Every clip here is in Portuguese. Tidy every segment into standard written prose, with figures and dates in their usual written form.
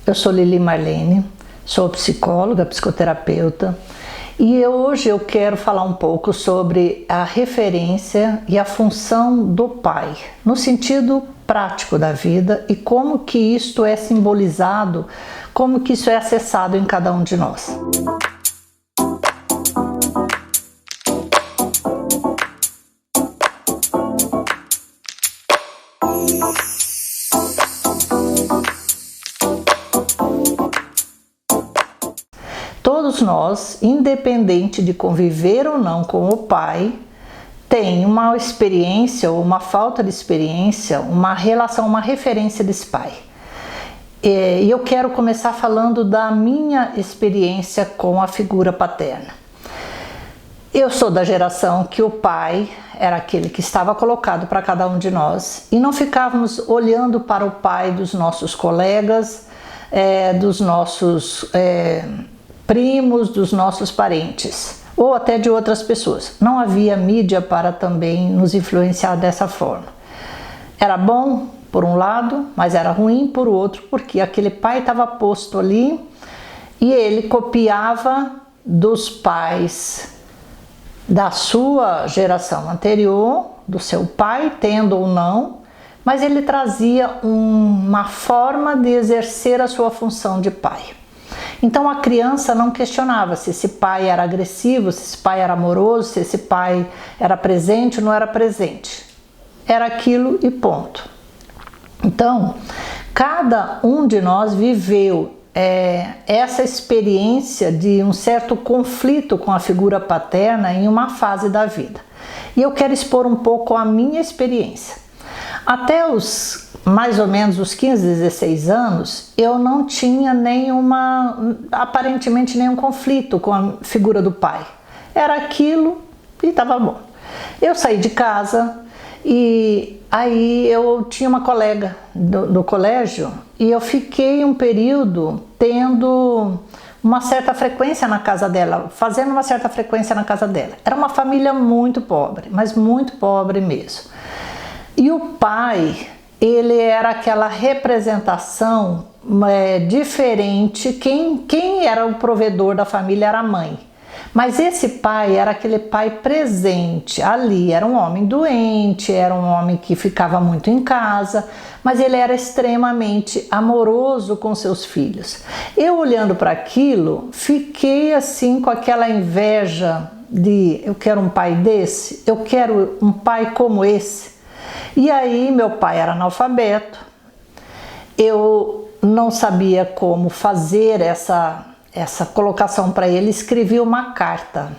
Eu sou Lili Marlene, sou psicóloga, psicoterapeuta e hoje eu quero falar um pouco sobre a referência e a função do pai, no sentido prático da vida e como que isto é simbolizado, como que isso é acessado em cada um de nós. Todos nós, independente de conviver ou não com o pai, tem uma experiência ou uma falta de experiência, uma relação, uma referência desse pai. E eu quero começar falando da minha experiência com a figura paterna. Eu sou da geração que o pai era aquele que estava colocado para cada um de nós e não ficávamos olhando para o pai dos nossos colegas, dos nossos primos, dos nossos parentes ou até de outras pessoas. Não havia mídia para também nos influenciar dessa forma. Era bom por um lado, mas era ruim por outro, porque aquele pai estava posto ali e ele copiava dos pais da sua geração anterior, do seu pai, tendo ou não, mas ele trazia uma forma de exercer a sua função de pai. Então a criança não questionava se esse pai era agressivo, se esse pai era amoroso, se esse pai era presente ou não era presente. Era aquilo e ponto. Então, cada um de nós viveu essa experiência de um certo conflito com a figura paterna em uma fase da vida. E eu quero expor um pouco a minha experiência. Até mais ou menos os 15, 16 anos, eu não tinha aparentemente nenhum conflito com a figura do pai. Era aquilo e estava bom. Eu saí de casa e aí eu tinha uma colega do colégio e eu fiquei um período tendo uma certa frequência na casa dela, fazendo uma certa frequência na casa dela. Era uma família muito pobre, mas muito pobre mesmo. E o pai, ele era aquela representação diferente. Quem era o provedor da família era a mãe. Mas esse pai era aquele pai presente ali, era um homem doente, era um homem que ficava muito em casa, mas ele era extremamente amoroso com seus filhos. Eu olhando para aquilo, fiquei assim com aquela inveja de eu quero um pai desse, eu quero um pai como esse. E aí meu pai era analfabeto, eu não sabia como fazer essa colocação para ele, escrevi uma carta,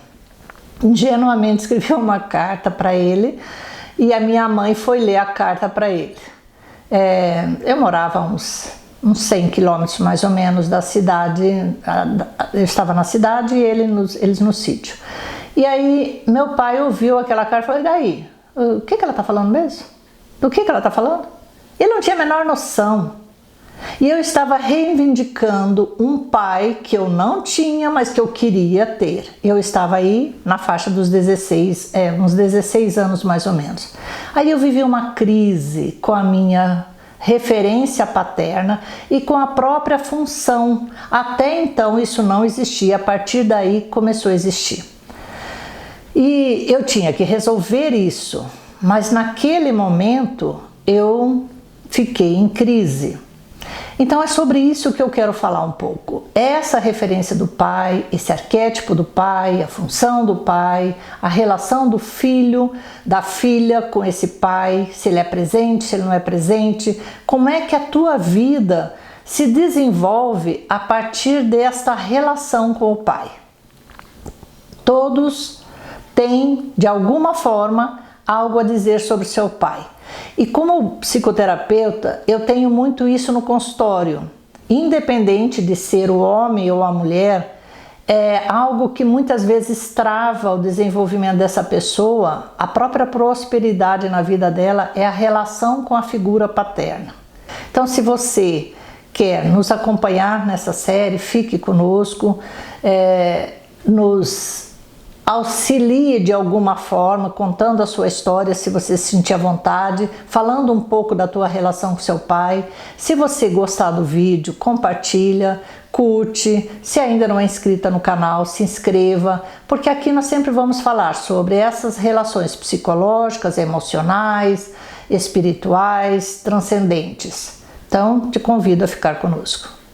ingenuamente escrevi uma carta para ele e a minha mãe foi ler a carta para ele. Eu morava uns 100 quilômetros mais ou menos da cidade, eu estava na cidade e eles no sítio. E aí meu pai ouviu aquela carta e falou, e daí? O que ela está falando mesmo? Do que ela está falando? Ele não tinha a menor noção. E eu estava reivindicando um pai que eu não tinha, mas que eu queria ter. Eu estava aí na faixa dos 16, uns 16 anos mais ou menos. Aí eu vivi uma crise com a minha referência paterna e com a própria função. Até então isso não existia, a partir daí começou a existir. E eu tinha que resolver isso, mas naquele momento eu fiquei em crise. Então é sobre isso que eu quero falar um pouco. Essa referência do pai, esse arquétipo do pai, a função do pai, a relação do filho, da filha com esse pai, se ele é presente, se ele não é presente, como é que a tua vida se desenvolve a partir desta relação com o pai. Todos têm, de alguma forma, algo a dizer sobre seu pai. E como psicoterapeuta, eu tenho muito isso no consultório. Independente de ser o homem ou a mulher, é algo que muitas vezes trava o desenvolvimento dessa pessoa, a própria prosperidade na vida dela é a relação com a figura paterna. Então, se você quer nos acompanhar nessa série, fique conosco, nos auxilie de alguma forma, contando a sua história, se você se sentir à vontade, falando um pouco da tua relação com seu pai. Se você gostar do vídeo, compartilha, curte. Se ainda não é inscrita no canal, se inscreva, porque aqui nós sempre vamos falar sobre essas relações psicológicas, emocionais, espirituais, transcendentes. Então, te convido a ficar conosco.